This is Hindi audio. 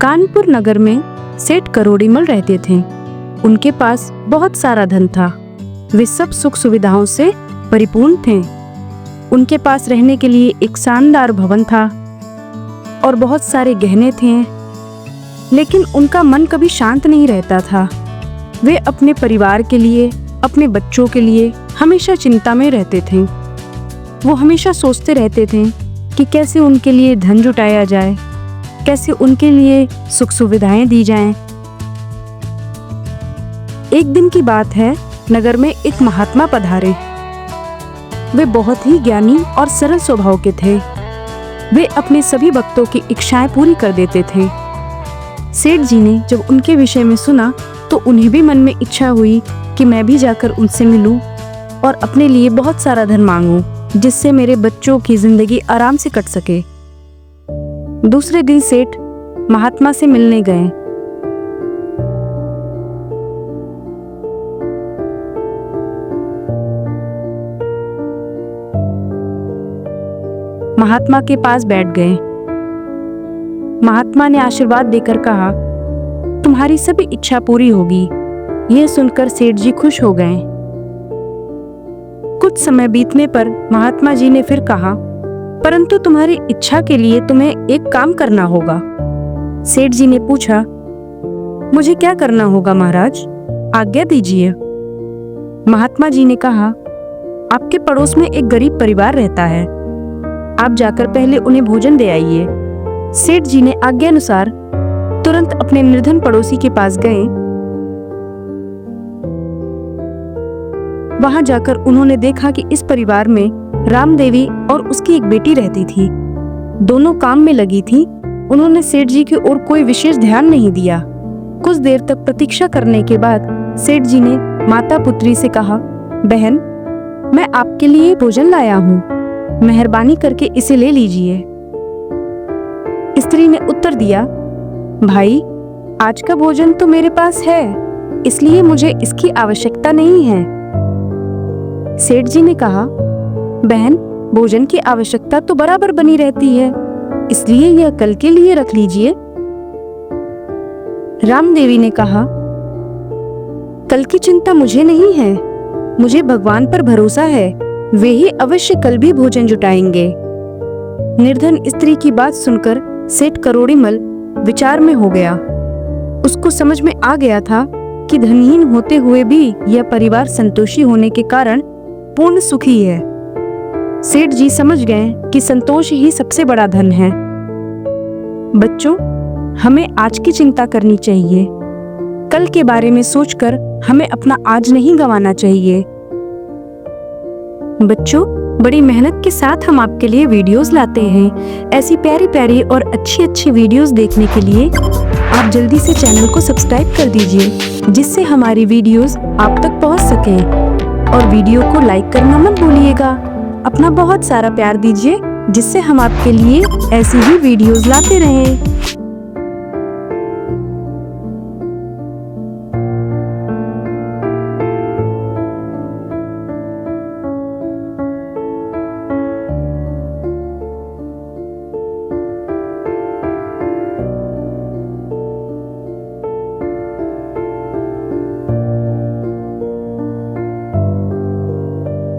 कानपुर नगर में सेठ करोड़ीमल रहते थे। उनके पास बहुत सारा धन था। वे सब सुख सुविधाओं से परिपूर्ण थे। उनके पास रहने के लिए एक शानदार भवन था और बहुत सारे गहने थे, लेकिन उनका मन कभी शांत नहीं रहता था। वे अपने परिवार के लिए, अपने बच्चों के लिए हमेशा चिंता में रहते थे। वो हमेशा सोचते रहते थे कि कैसे उनके लिए धन जुटाया जाए, कैसे उनके लिए सुख सुविधाएं दी जाएं। एक दिन की बात है, नगर में एक महात्मा पधारे। वे बहुत ही ज्ञानी और सरल स्वभाव के थे। वे अपने सभी भक्तों की इच्छाएं पूरी कर देते थे। सेठ जी ने जब उनके विषय में सुना तो उन्हें भी मन में इच्छा हुई कि मैं भी जाकर उनसे मिलूं और अपने लिए बहुत सारा धन मांगूं, जिससे मेरे बच्चों की जिंदगी आराम से कट सके। दूसरे दिन सेठ महात्मा से मिलने गए। महात्मा के पास बैठ गए। महात्मा ने आशीर्वाद देकर कहा, तुम्हारी सभी इच्छा पूरी होगी। यह सुनकर सेठ जी खुश हो गए। कुछ समय बीतने पर महात्मा जी ने फिर कहा, परंतु तुम्हारी इच्छा के लिए तुम्हें एक काम करना होगा। सेठ जी ने पूछा, मुझे क्या करना होगा महाराज, आज्ञा दीजिए। महात्मा जी ने कहा, आपके पड़ोस में एक गरीब परिवार रहता है, आप जाकर पहले उन्हें भोजन दे आइए। सेठ जी ने आज्ञा अनुसार तुरंत अपने निर्धन पड़ोसी के पास गए। वहां जाकर उन्होंने देखा कि इस परिवार में राम देवी और उसकी एक बेटी रहती थी। दोनों काम में लगी थी। उन्होंने सेठ जी की ओर कोई विशेष ध्यान नहीं दिया। कुछ देर तक प्रतीक्षा करने के बाद सेठ जी ने माता पुत्री से कहा, बहन, मैं आपके लिए भोजन लाया हूँ, मेहरबानी करके इसे ले लीजिए। स्त्री ने उत्तर दिया, भाई, आज का भोजन तो मेरे पास है, इसलिए मुझे इसकी आवश्यकता नहीं है। सेठ जी ने कहा, बहन, भोजन की आवश्यकता तो बराबर बनी रहती है, इसलिए यह कल के लिए रख लीजिए। रामदेवी ने कहा, कल की चिंता मुझे नहीं है, मुझे भगवान पर भरोसा है, वे ही अवश्य कल भी भोजन जुटाएंगे। निर्धन स्त्री की बात सुनकर सेठ करोड़ीमल विचार में हो गया। उसको समझ में आ गया था कि धनहीन होते हुए भी यह परिवार संतोषी होने के कारण पूर्ण सुखी है। सेठ जी समझ गए कि संतोष ही सबसे बड़ा धन है। बच्चों, हमें आज की चिंता करनी चाहिए। कल के बारे में सोचकर हमें अपना आज नहीं गंवाना चाहिए। बच्चों, बड़ी मेहनत के साथ हम आपके लिए वीडियोस लाते हैं। ऐसी प्यारी प्यारी और अच्छी अच्छी वीडियोस देखने के लिए आप जल्दी से चैनल को सब्सक्राइब कर दीजिए, जिससे हमारी वीडियोस आप तक पहुंच सकें। और वीडियो को लाइक करना मत भूलिएगा। अपना बहुत सारा प्यार दीजिए, जिससे हम आपके लिए ऐसी ही वीडियोस लाते रहें।